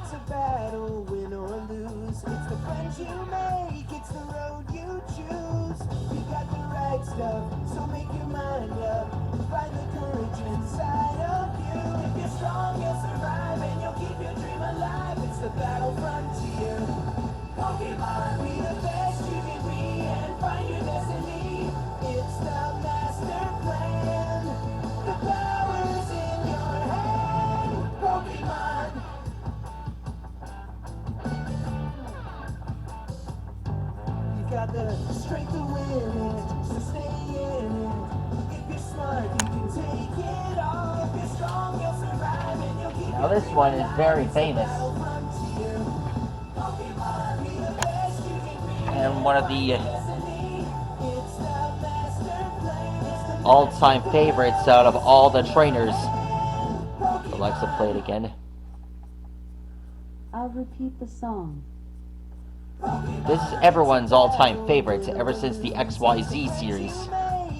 It's a battle, win or lose. It's the friends you make, it's the road you choose. You got the right stuff, so make your mind up. Find the courage inside of you. If you're strong, you'll survive and you'll keep your dream alive. It's the battle frontier. Pokemon, be the best you can be and find your destiny. It's the master plan. The power's in your hand. Pokemon. You got the strength to win it, so stay in it. If you're smart, you can take it all. If you're strong, you'll survive and you'll keep. Now this one is very famous. And one of the all-time favorites out of all the trainers. Alexa, play it again. I'll repeat the song. This is everyone's all-time favorite ever since the XYZ series.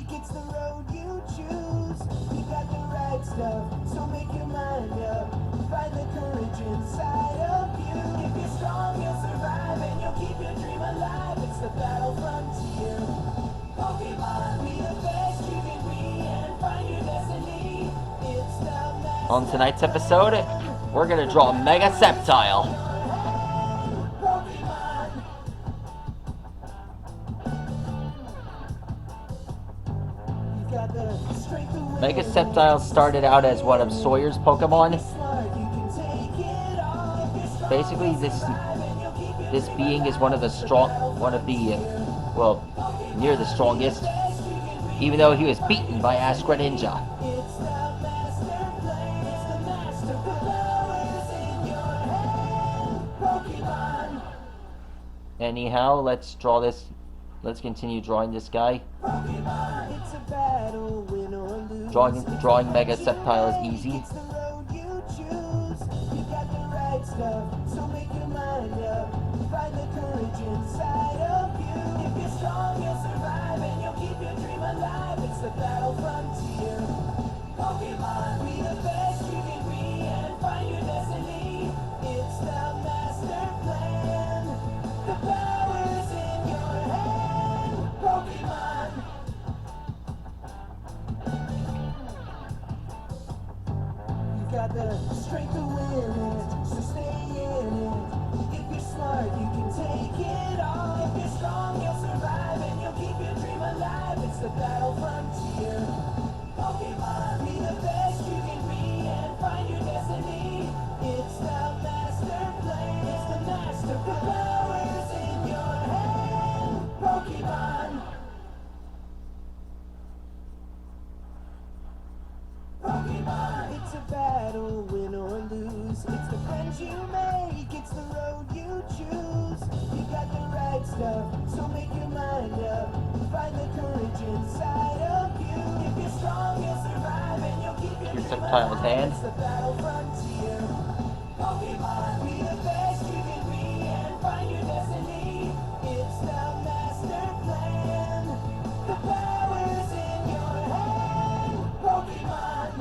It's the road you choose. You got the right stuff, so make your mind up. Find the courage inside of you. If you're strong, you'll survive and you'll keep your dream alive. It's the battle frontier. Pokemon, be the best you can be and find your destiny. It's the On tonight's episode, we're gonna draw Mega Sceptile. Mega Sceptile started out as one of Sawyer's Pokemon. Basically, this being is one of the near the strongest, even though he was beaten by Ash Greninja. Anyhow, let's draw this. Let's continue drawing this guy. Drawing Mega Sceptile is easy. Got the strength to win it, so stay in it. If you're smart, you can take it all. If you're strong, you'll survive and you'll keep your dream alive. It's the battle frontier. Pokemon, be the best you can be and find your destiny. It's the master plan. It's the master plan. Powers in your hand. Pokemon. Pokemon, it's a battle, win or lose. It's the friends you make, it's the road you choose. You got the right stuff, so make your mind up. Find the courage inside of you. If you're strong, you'll survive and you'll keep your Sceptile's hand. It's the battle frontier. Pokemon, be the best you can be and find your destiny. It's the master plan. The power's in your hand. Pokemon.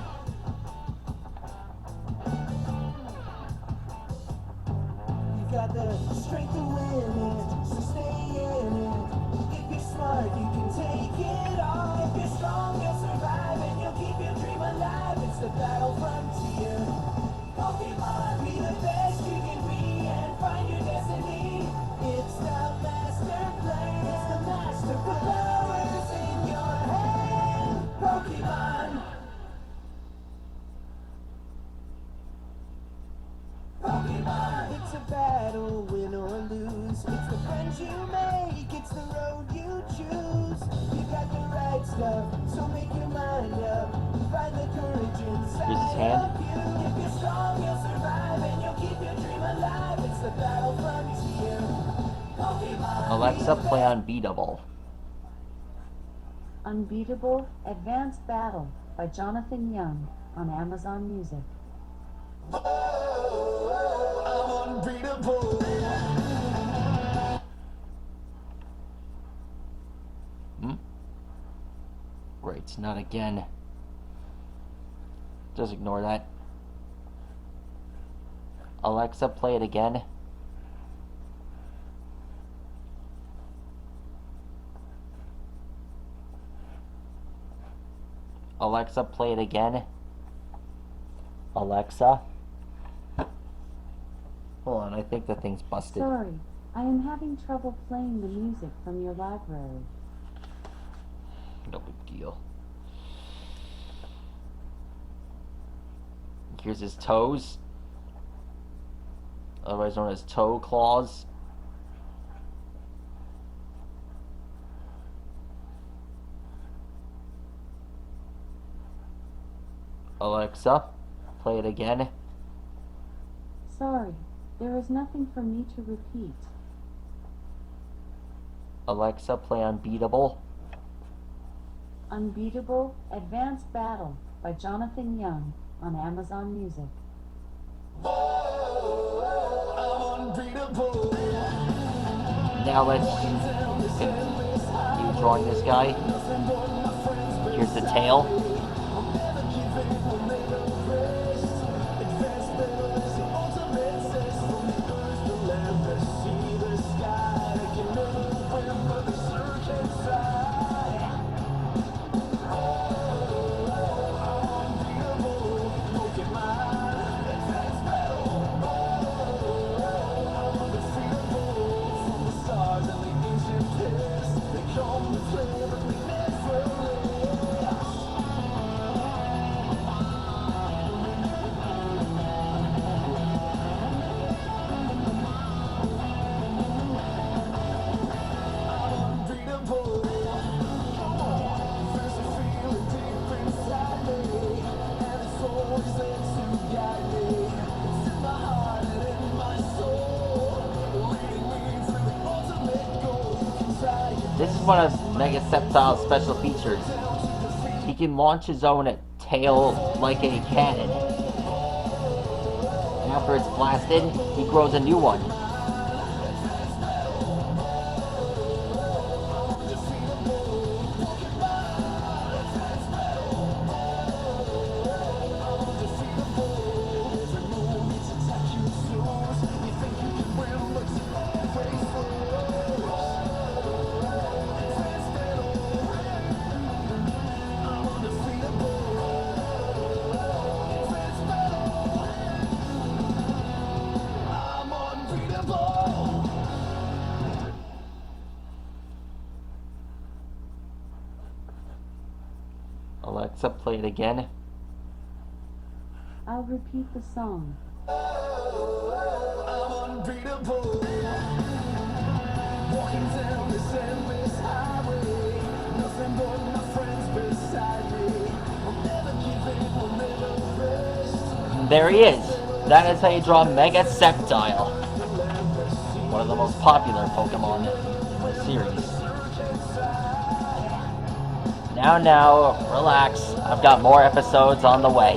You got the strength to win it, so stay in it. If you're smart, you can take it all. If you're strong, you'll survive and you'll keep your dream alive. It's the battle frontier. Pokemon, be the best you can be and find your destiny. It's the master plan. It's the master plan. Powers in your hand. Pokemon. Pokemon, it's a battle, win or lose. It's the friends you make, it's the road you choose. You got the right stuff, so make your mind up. Find the courage inside. Here's his hand. Of you. If you're strong, you'll survive and you'll keep your dream alive. It's the battle frontier. Pokemon. Alexa, play Unbeatable. Unbeatable Advanced Battle by Jonathan Young on Amazon Music. I'm unbeatable. Great, not again. Just ignore that. Alexa, play it again. Alexa, play it again. Alexa? Hold on, I think the thing's busted. Sorry, I am having trouble playing the music from your library. No big deal. Here's his toes. Otherwise known as toe claws. Alexa, play it again. Sorry, there is nothing for me to repeat. Alexa, play Unbeatable. Unbeatable Advanced Battle by Jonathan Young on Amazon Music. Now let's continue drawing this guy. Here's the tail. This is one of Mega Sceptile's special features. He can launch his own tail like a cannon. And after it's blasted, he grows a new one. Alexa, play it again. I'll repeat the song. I'm unbeatable. Walking down this endless highway. Nothing but my friends beside me. I'll never give in, I'll never rest. There he is. That is how you draw Mega Sceptile. One of the most popular Pokemon in the series. Now, relax. I've got more episodes on the way.